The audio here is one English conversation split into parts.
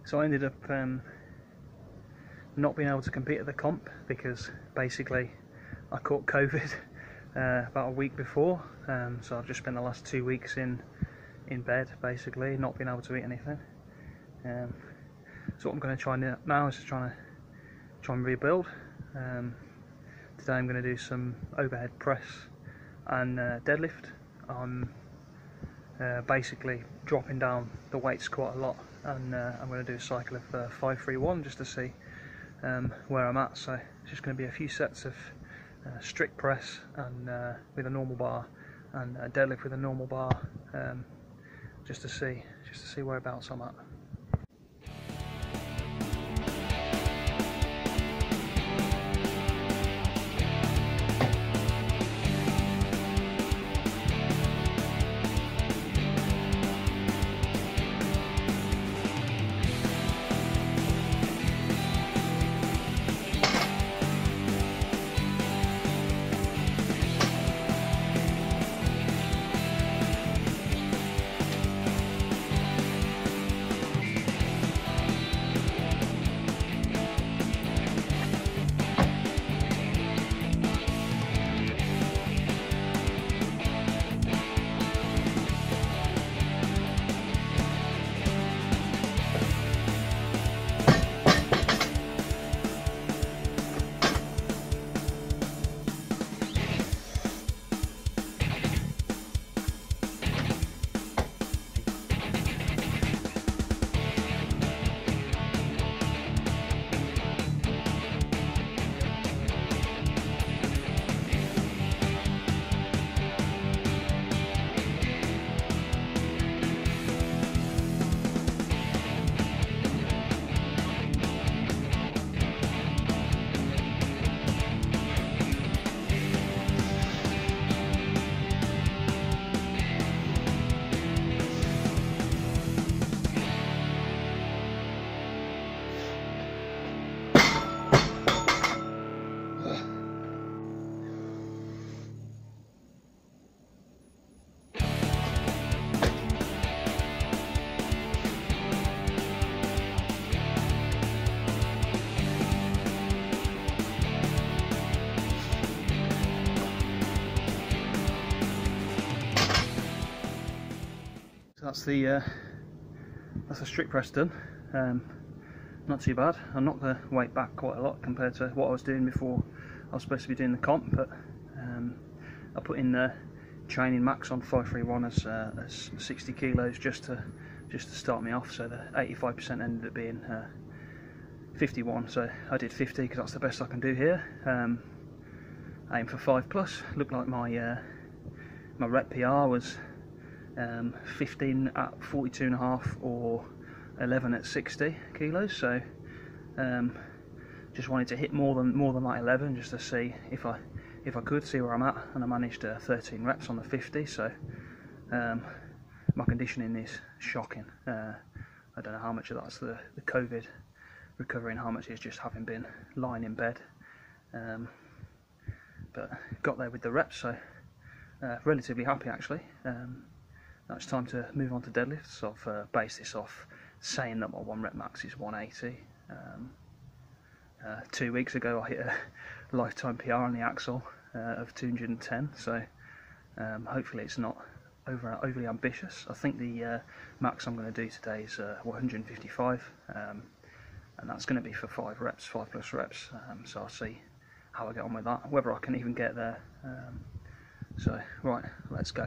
So I ended up not being able to compete at the comp because basically I caught Covid about a week before, so I've just spent the last 2 weeks in bed, basically not being able to eat anything. So what I'm going to try now is try and rebuild. Today I'm going to do some overhead press and deadlift. I'm basically dropping down the weights quite a lot, and I'm going to do a cycle of 5-3-1 just to see where I'm at. So it's just going to be a few sets of strict press and with a normal bar, and deadlift with a normal bar, just to see whereabouts I'm at. That's the strict press done. Not too bad. I knocked the weight back quite a lot compared to what I was doing before I was supposed to be doing the comp, but I put in the training max on 5-3-1 as 60 kilos just to start me off. So the 85% ended up being 51. So I did 50 because that's the best I can do here. Aim for 5+. Looked like my rep PR was 15 at 42.5 or 11 at 60 kilos. So just wanted to hit more than like 11 just to see if I could see where I'm at, and I managed 13 reps on the 50. So my conditioning is shocking. I don't know how much of that's the COVID recovery and how much is just having been lying in bed, but got there with the reps, so relatively happy actually. Now it's time to move on to deadlifts. So I've based this off saying that my 1 rep max is 180. 2 weeks ago I hit a lifetime PR on the axle of 210, so hopefully it's not overly ambitious. I think the max I'm going to do today is 155, and that's going to be for 5 plus reps, so I'll see how I get on with that, whether I can even get there. So right, let's go.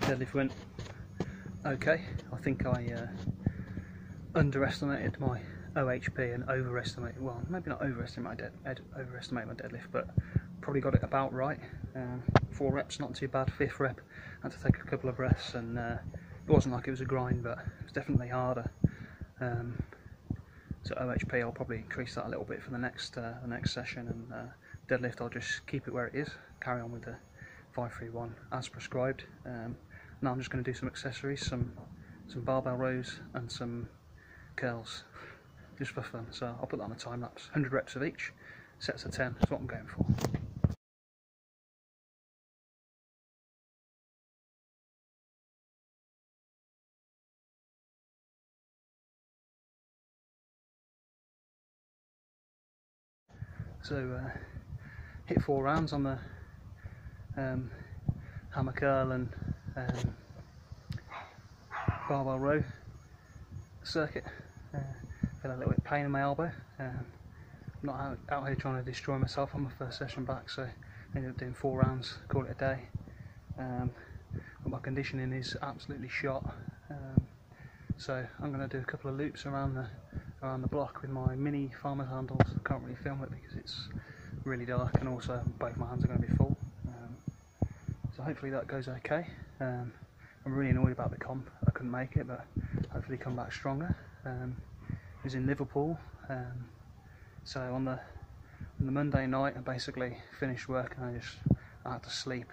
Deadlift went okay. I think I underestimated my OHP and overestimated, well, maybe not overestimated my deadlift, but probably got it about right. 4 reps, not too bad. 5th rep, I had to take a couple of breaths, and it wasn't like it was a grind, but it was definitely harder. So OHP, I'll probably increase that a little bit for the next session, and deadlift, I'll just keep it where it is, carry on with the 5-3-1 as prescribed. Now I'm just going to do some accessories, some barbell rows and some curls, just for fun. So I'll put that on a time lapse. 100 reps of each, sets of 10 is what I'm going for. So hit 4 rounds on the hammer curl and barbell row circuit. Feel a little bit of pain in my elbow. I'm not out here trying to destroy myself on my first session back, so I ended up doing 4 rounds, call it a day. But my conditioning is absolutely shot, so I'm going to do a couple of loops around the block with my mini farmer's handles. I can't really film it because it's really dark, and also both my hands are going to be full. So hopefully that goes okay. I'm really annoyed about the comp. I couldn't make it, but hopefully come back stronger. It was in Liverpool, so on the Monday night I basically finished work and I had to sleep.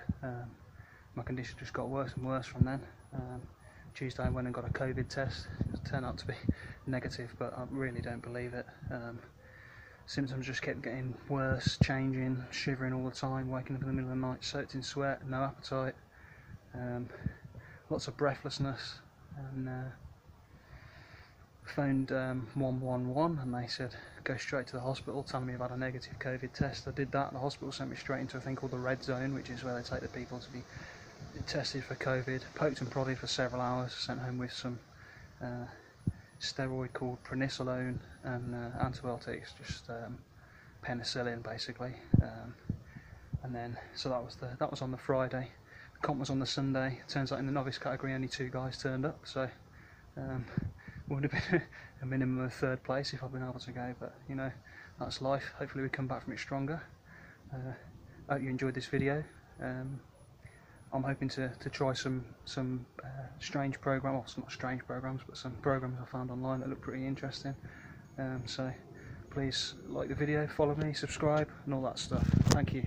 My condition just got worse and worse from then. Tuesday I went and got a Covid test. It turned out to be negative, but I really don't believe it. Symptoms just kept getting worse, changing, shivering all the time, waking up in the middle of the night soaked in sweat, no appetite, lots of breathlessness, and phoned 111 and they said go straight to the hospital, telling me about a negative Covid test. I did that. The hospital sent me straight into a thing called the red zone, which is where they take the people to be tested for Covid. Poked and prodded for several hours, sent home with some steroid called prednisolone and antibiotics, just penicillin basically. And then so that was on the Friday. The comp was on the Sunday. Turns out in the novice category only 2 guys turned up, so would have been a minimum of 3rd place if I'd been able to go, but you know, that's life. Hopefully we come back from it stronger. I hope you enjoyed this video. I'm hoping to try some strange programs, well, not strange programs, but some programs I found online that look pretty interesting. So please like the video, follow me, subscribe and all that stuff. Thank you.